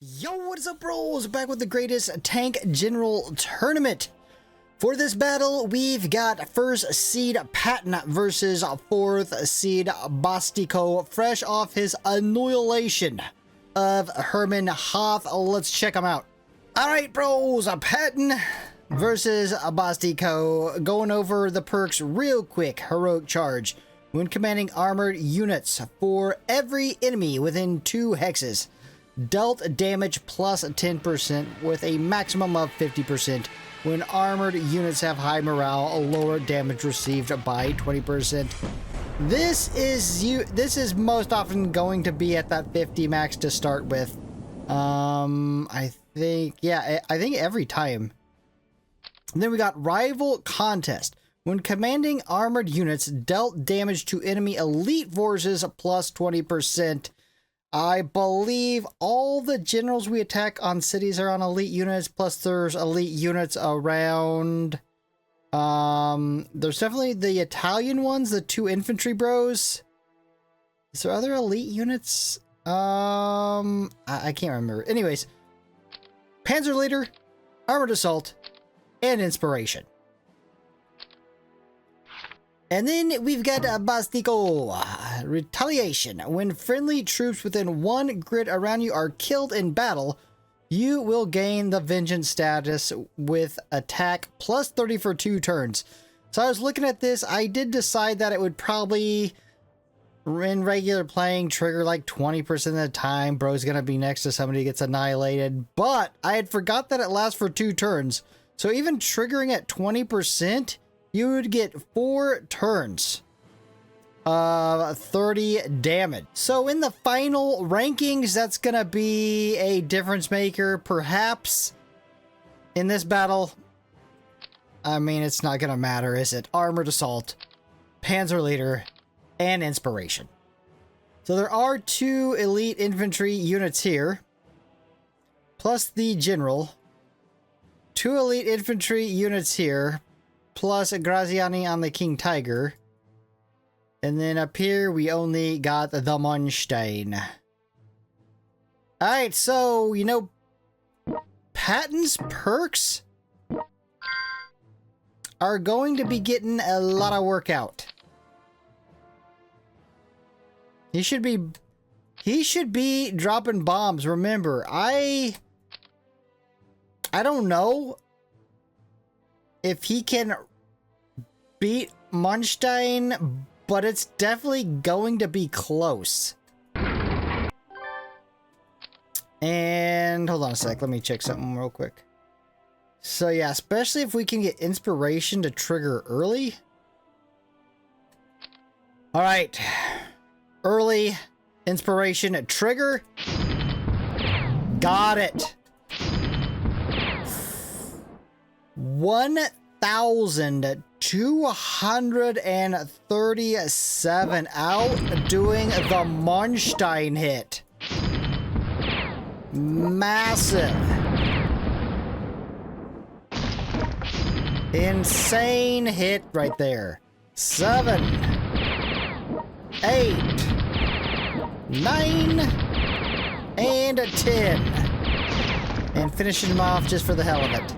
Yo, what's up, bros? Back with the greatest tank general tournament. For this battle, we've got first seed Patton versus fourth seed Bastico, fresh off his annihilation of Herman Hoth. Let's check him out. All right, bros, Patton versus Bastico. Going over the perks real quick. Heroic charge. When commanding armored units for every enemy within 2 hexes. Dealt damage plus 10% with a maximum of 50%. When armored units have high morale, lower damage received by 20%. This is most often going to be at that 50 max to start with. I think every time. And then we got rival contest. When commanding armored units, dealt damage to enemy elite forces plus 20%. I believe all the generals we attack on cities are on elite units, plus there's elite units around. There's definitely the Italian ones, the 2 infantry bros. Is there other elite units? I can't remember. Anyways, Panzer Leader, Armored Assault, and Inspiration. And then we've got Bastico, Retaliation. When friendly troops within 1 grid around you are killed in battle, you will gain the Vengeance status with attack plus 30 for 2 turns. So I was looking at this, I did decide that it would probably, in regular playing, trigger like 20% of the time. Bro's gonna be next to somebody who gets annihilated. But I had forgot that it lasts for 2 turns. So even triggering at 20%, you would get 4 turns of 30 damage. So in the final rankings, that's gonna be a difference maker, perhaps. In this battle, I mean, it's not gonna matter, is it? Armored Assault, Panzer Leader, and Inspiration. So there are 2 elite infantry units here, plus the general. 2 elite infantry units here, plus a Graziani on the King Tiger. And then up here, we only got the Monstein. Alright, so, you know, Patton's perks are going to be getting a lot of work out. He should be dropping bombs. Remember, I don't know if he can beat Monstein, but it's definitely going to be close. And hold on a sec, let me check something real quick. So yeah, especially if we can get Inspiration to trigger early. All right, early Inspiration trigger. Got it. 1,237 out, doing the Monstein hit. Massive. Insane hit right there. 7, 8, 9, and 10. And finishing him off just for the hell of it.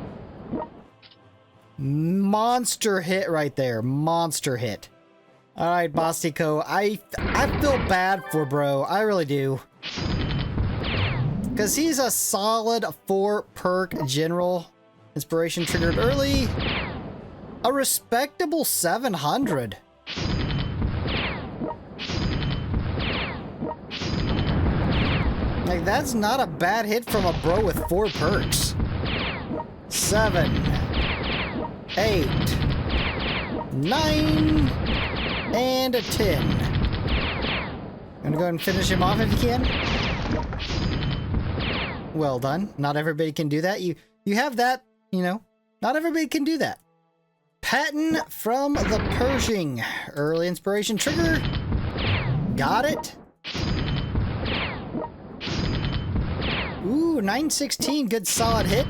Monster hit right there. Monster hit. Alright, Bastico. I feel bad for bro. I really do. Because he's a solid 4 perk general. Inspiration triggered early. A respectable 700. Like, that's not a bad hit from a bro with 4 perks. 7, 8, 9, and 10. I'm gonna go ahead and finish him off if you can. Well done. Not everybody can do that. You have that, you know. Not everybody can do that. Patton from the Pershing. Early Inspiration trigger. Got it. Ooh, 916. Good solid hit.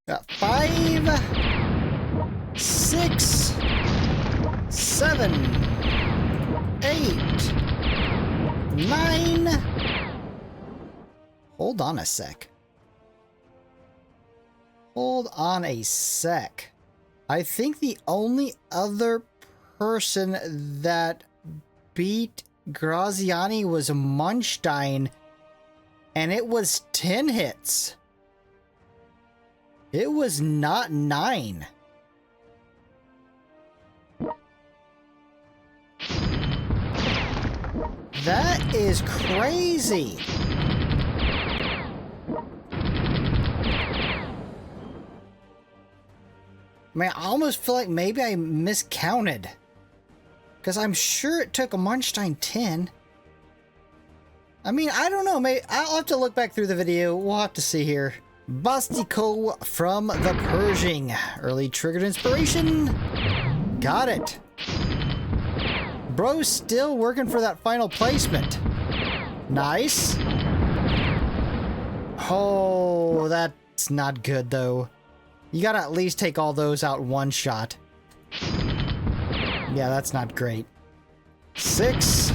Got 5, 6, 7, 8, 9. Hold on a sec. Hold on a sec. I think the only other person that beat Graziani was Munstein, and it was 10 hits. It was not 9. That is crazy. Man, I almost feel like maybe I miscounted. Because I'm sure it took a Munstein 10. I mean, I don't know. Maybe I'll have to look back through the video. We'll have to see here. Bastico from the Pershing. Early triggered inspiration. Got it. Bro's still working for that final placement. Nice. Oh, that's not good though. You gotta at least take all those out in one shot. Yeah, that's not great. 6,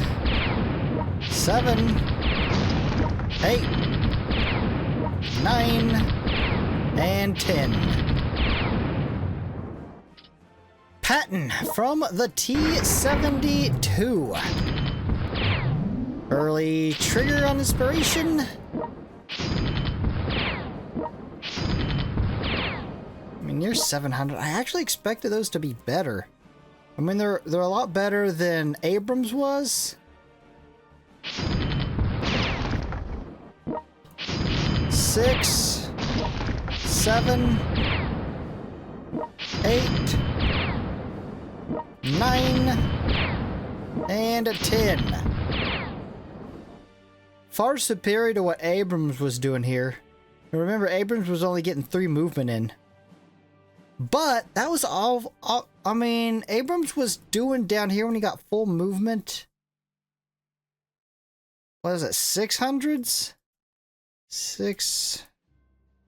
7, 8, 9, and 10. Patton from the T-72. Early trigger on inspiration. I mean, near 700. I actually expected those to be better. I mean, they're a lot better than Abrams was. 6, 7, 8, 9, and 10. Far superior to what Abrams was doing here. Remember, Abrams was only getting 3 movement in. But that was all I mean, Abrams was doing down here when he got full movement. What is it, 600s? 6...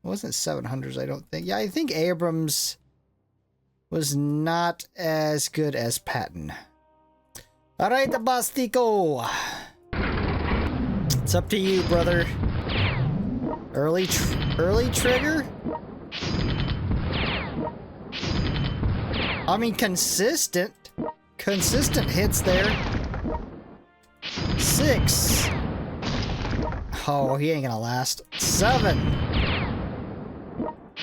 It wasn't 700s, I don't think. Yeah, I think Abrams was not as good as Patton. Alright, the Bastico. It's up to you, brother. Early trigger? I mean, consistent hits there. 6. Oh, he ain't gonna last. 7.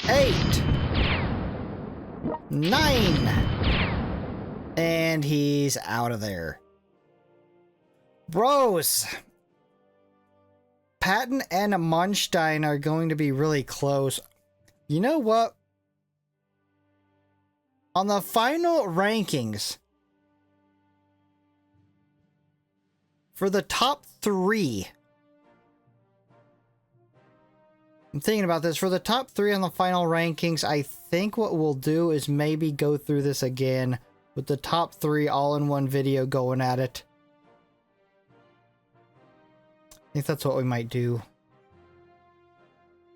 8. 9. And he's out of there. Bros. Patton and Munstein are going to be really close. You know what? On the final rankings, for the top 3, I'm thinking about this. For the top 3 on the final rankings, I think what we'll do is maybe go through this again with the top 3 all in one video going at it. I think that's what we might do.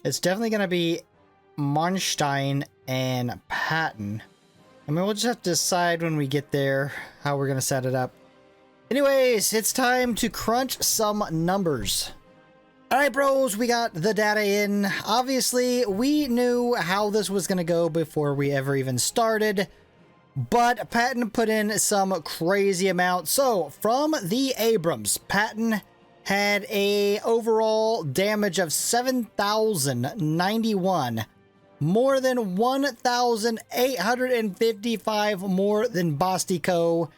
It's definitely going to be Munstein and Patton. I mean, we'll just have to decide when we get there how we're going to set it up. Anyways, it's time to crunch some numbers. Alright, bros, we got the data in. Obviously, we knew how this was going to go before we ever even started. But Patton put in some crazy amount. So, from the Abrams, Patton had a overall damage of 7,091. More than 1,855 more than Bastico,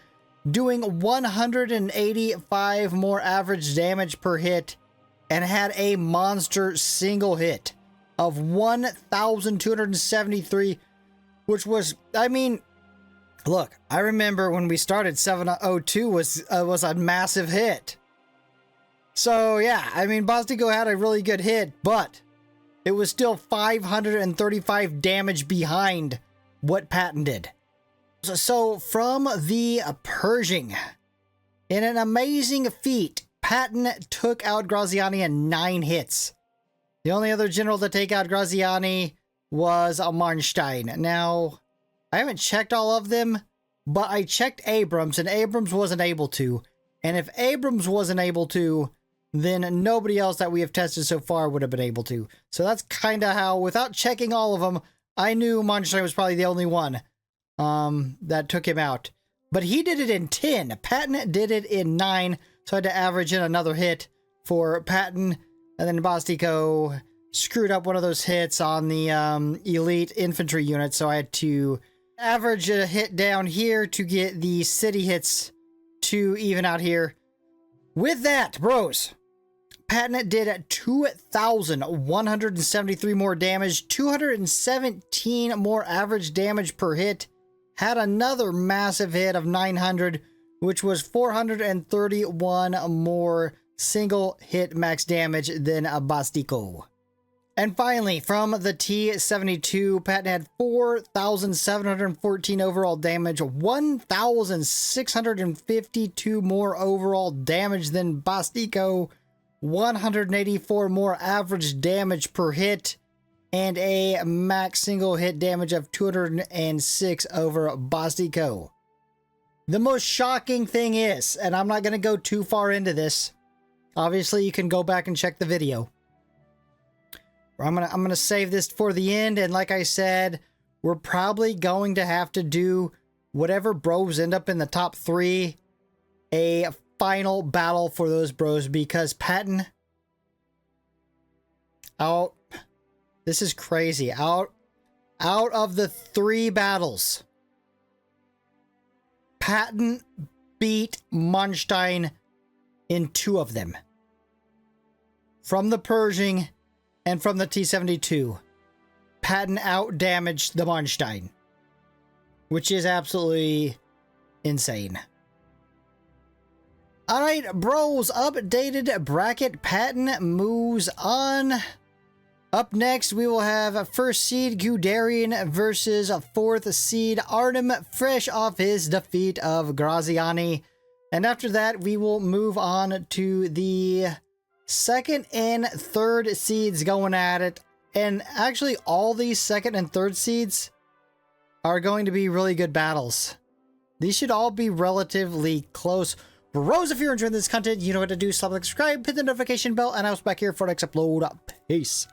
doing 185 more average damage per hit, and had a monster single hit of 1,273, which was, I mean, look, I remember when we started 702 was a massive hit. So yeah, I mean, Bastico had a really good hit, but it was still 535 damage behind what Patton did. So from the Pershing, in an amazing feat, Patton took out Graziani in 9 hits. The only other general to take out Graziani was Munstein. Now, I haven't checked all of them, but I checked Abrams, and Abrams wasn't able to. And if Abrams wasn't able to, then nobody else that we have tested so far would have been able to. So that's kind of how, without checking all of them, I knew Monstein was probably the only one that took him out. But he did it in 10. Patton did it in 9. So I had to average in another hit for Patton. And then Bastico screwed up one of those hits on the elite infantry unit. So I had to average a hit down here to get the city hits to even out here. With that, bros, Patton did 2,173 more damage, 217 more average damage per hit, had another massive hit of 900, which was 431 more single hit max damage than a Bastico. And finally, from the T-72, Patton had 4,714 overall damage, 1,652 more overall damage than Bastico, 184 more average damage per hit, and a max single hit damage of 206 over Bastico. The most shocking thing is, and I'm not going to go too far into this, obviously you can go back and check the video. I'm gonna save this for the end, and like I said, we're probably going to have to do whatever bros end up in the top 3, a final battle for those bros, because Patton, this is crazy, out of the 3 battles, Patton beat Monstein in 2 of them. From the Pershing and from the T-72, Patton out-damaged the Monstein, which is absolutely insane. Alright, bros, updated bracket. Patton moves on. Up next, we will have 1st seed Guderian versus 4th seed Artem, fresh off his defeat of Graziani. And after that, we will move on to the 2nd and 3rd seeds going at it. And actually, all these 2nd and 3rd seeds are going to be really good battles. These should all be relatively close. Bros, if you're enjoying this content, you know what to do. Slap like, subscribe, hit the notification bell, and I'll be back here for the next upload. Peace.